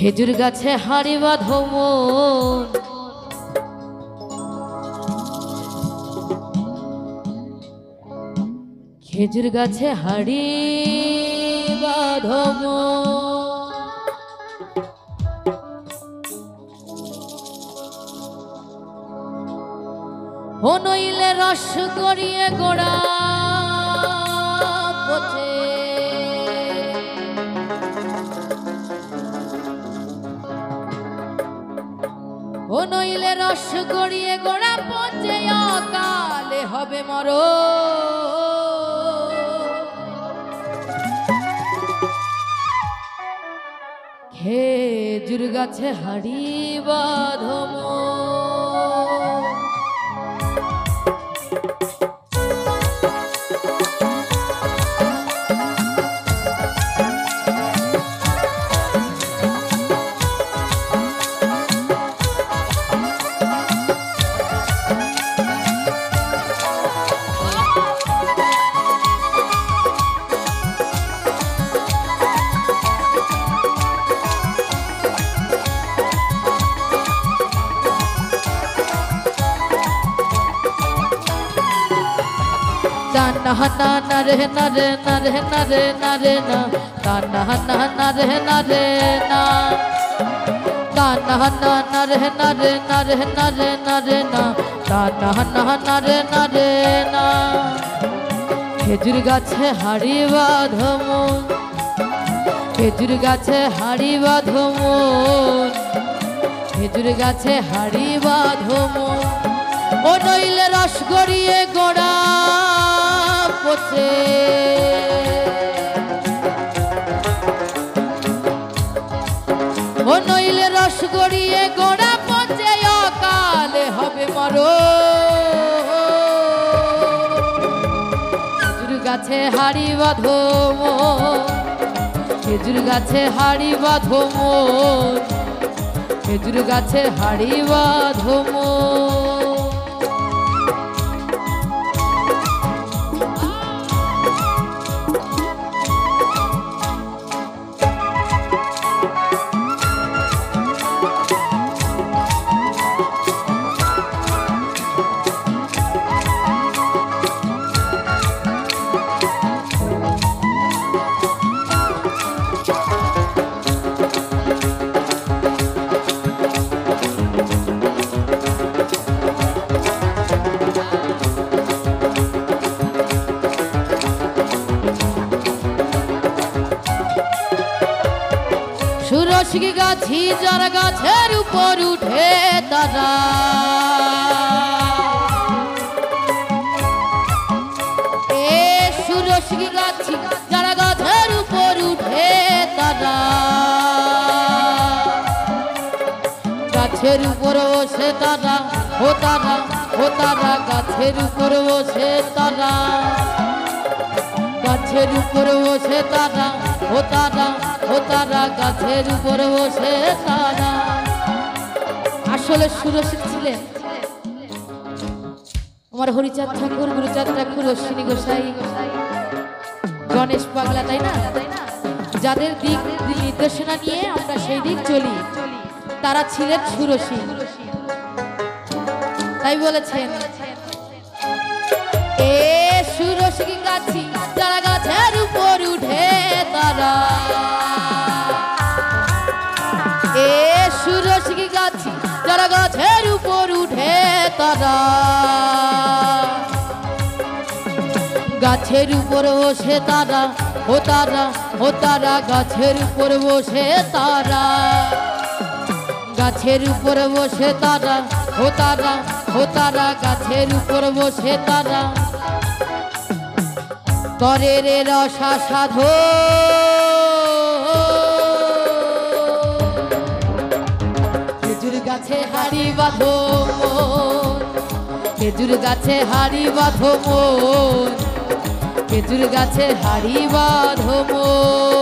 খেজুর গাছে হাড়ি বাঁধো মন, খেজুর গাছে হাড়ি বাঁধো মন। ও নইলে রস গড়িয়ে গোড়া পচে, ও নইলে রস গড়িয়ে গোড়া পচে অকালে হবে মরণ। খেজুর গাছে হাড়ি বাঁধো মন। na na na re na re na re na re na re na ta na na na re na re na ta na na na re na re na re na re na re na ta na na re na re na। খেজুর গাছে হাড়ি বাঁধো মন, খেজুর গাছে হাড়ি বাঁধো মন, খেজুর গাছে হাড়ি বাঁধো মন। ও নইলে রস গড়িয়ে গোড়া পচে, ও নইলে রস গড়িয়ে গোড়া পচে অকালে হবে মরণ। খেজুর গাছে হাড়ি বাঁধো মন, খেজুর গাছে হাড়ি বাঁধো মন, খেজুর গাছে হাড়ি বাঁধো মন। সুরসিক গাছি যারা গাছের উপর উঠে তারা, এ সুরসিক গাছি যারা গাছের উপর উঠে তারা, গাছের উপর বসে তারা ও তারা ও তারা, গাছের উপর বসে তারা, গাছের উপর বসে তারা ও তারা ও তারা, গাছের উপর বসে তারা। আসলে সুরসিক ছিলেন আমার হরিচাঁদ ঠাকুর, গুরুচাঁদ ঠাকুর, অশ্বিনী গোসাই, গণেশ পাগলা, তাই না? যাদের দিক নির্দেশনা নিয়ে আমরা সেই দিক চলি, তারা ছিলেন সুরসিক। তাই বলেছেন এ সুরসিক গাছি যারা গাছের উপর উঠে তারা, এ সুরসিক গাছি যারা গাছের উপর উঠে তারা, গাছের উপর বসে তারা ও তারা ও তারা, গাছের উপর বসে তারা, গাছের উপর বসে তারা ও তারা ও তারা, গাছের উপর বসে তারা। করে রে রসা সাধো খেজুর গাছে হাড়ি বাঁধো মন, খেজুর গাছে হাড়ি বাঁধো মন, খেজুর গাছে হাড়ি বাঁধো মন।